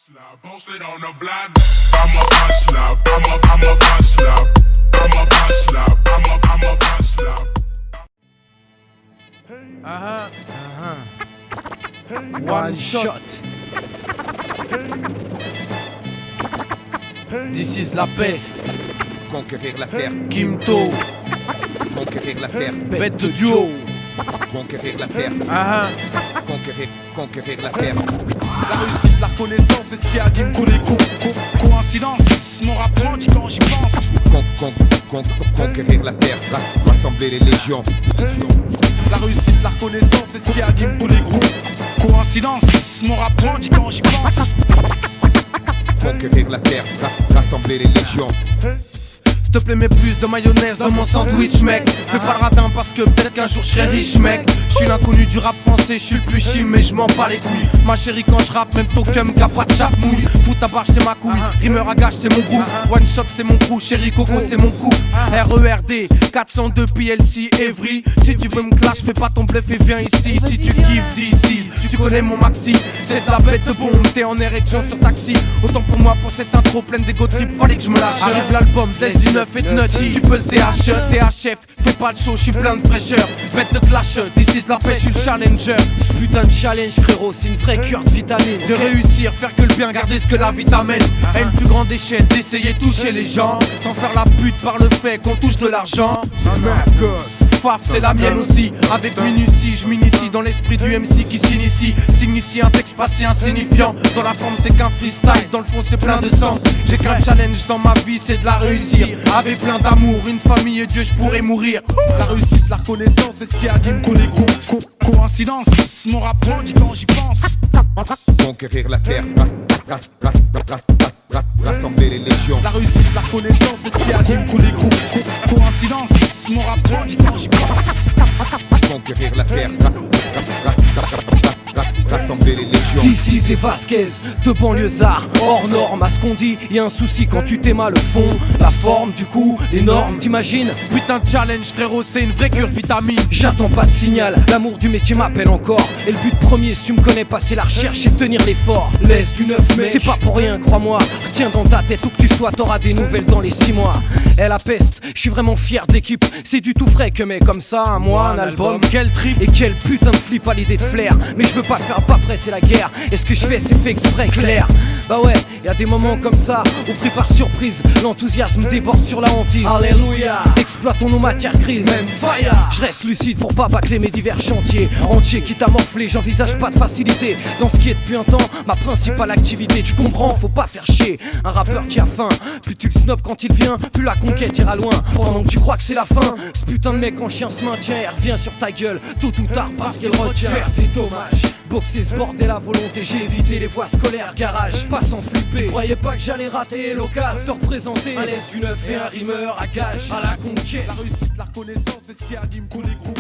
Posted on the block, I'm a hustler, I'm a hustler, I'm a hustler, I'm a hustler. One shot. This is la peste. Conquérir la terre, Kimto, conquérir la terre, bête de duo. conquérir la terre, conquérir la terre. La réussite, la reconnaissance, c'est ce qui anime tous les groupes. Coïncidence, mon rap grandit quand j'y pense. Conquérir la terre, rassembler les légions. La réussite, la reconnaissance, c'est ce qui anime tous les groupes. Coïncidence, mon rap grandit quand j'y pense. Conquérir la terre, rassembler les légions. S'il te plaît, mets plus de mayonnaise dans mon sandwich, mec. Fais pas le radin parce que peut-être qu'un jour je serai riche, mec. Je suis l'inconnu du rap français, je suis le plus chim, mais je m'en bats les couilles. Ma chérie, quand je rappe, même ton cum qu'a pas de chape mouille. Fous ta barre, c'est ma couille. Rimeur à gage, c'est mon goût. One shot, c'est mon crew. Chérie Coco, c'est mon coup. RERD 402 PLC Evry. Si tu veux me clash, fais pas ton bluff et viens ici. Si tu kiffes d'ici, tu connais mon maxi. C'est de la bête de bombe, t'es en érection sur taxi. Autant pour moi, pour cette intro pleine d'égo trip, fallait que je me lâche. Arrive l'album, laisse du neuf et de nutty. Tu peux le THF, fais pas le show, je suis plein de fraîcheur. Bête de clash, this is la pêche, je suis le challenger. Ce putain de challenge, frérot, c'est une vraie cure de vitamine. De réussir, faire que le bien, garder ce que la vie t'amène. À une plus grande échelle, d'essayer de toucher les gens. Sans faire la pute par le fait qu'on touche de l'argent. Faf, c'est la mienne aussi. Avec minutie, je m'initie dans l'esprit du MC qui s'initie. Signifie un texte passé insignifiant. Dans la forme, c'est qu'un freestyle. Dans le fond, c'est plein de sens. J'ai qu'un challenge dans ma vie, c'est de la réussir. Avec plein d'amour, une famille et Dieu, je pourrais mourir. La réussite, la reconnaissance, c'est ce qui anime tous les groupes. Coïncidence, mon rap grandit quand j'y pense. Conquérir la terre, rassembler les légions. La réussite, la reconnaissance, c'est ce qui anime tous les groupes. Coïncidence, mon rap grandit quand j'y pense. Conquérir la terre, rassembler les légions. D'ici c'est Vasquez, de banlieusard, hors norme. À ce qu'on dit, y'a un souci quand tu t'aimes le fond. La forme, du coup, les normes, t'imagines? Putain de challenge, frérot, c'est une vraie cure de vitamine. J'attends pas de signal, l'amour du métier m'appelle encore. Et le but premier, si tu me connais pas, c'est la recherche et tenir l'effort. Laisse du neuf, mec, c'est pas pour rien, crois-moi. Retiens dans ta tête où que tu sois, t'auras des nouvelles dans les 6 mois. Et la peste, je suis vraiment fier de l'équipe. C'est du tout frais que mec comme ça, un mois, un album. Quel trip. Et quel putain de flip à l'idée de flair. Mais je veux pas le faire pas près, c'est la guerre. Et ce que je fais, c'est fait exprès, clair. Bah ouais, y'a des moments comme ça où pris par surprise, l'enthousiasme déborde sur la hantise. Alléluia, exploitons nos matières grises. Même fire. Je reste lucide pour pas bâcler mes divers chantiers. Entier, quitte à morfler, j'envisage pas de facilité. Dans ce qui est depuis un temps, ma principale activité. Tu comprends, faut pas faire chier un rappeur qui a faim. Plus tu le snobs quand il vient, plus la conquête ira loin. Pendant que tu crois que c'est la fin, ce putain de mec en chien se maintient et revient sur ta gueule tôt ou tard parce qu'il retient. Faire des dommages, boxer ce bordel à volonté. J'ai évité les voies scolaires, garage, pas sans flipper. Tu croyais pas que j'allais rater l'occasion de te représenter un laisse du neuf et un rimeur à gage. À la conquête, la réussite, la reconnaissance, c'est ce qui anime tous les groupes.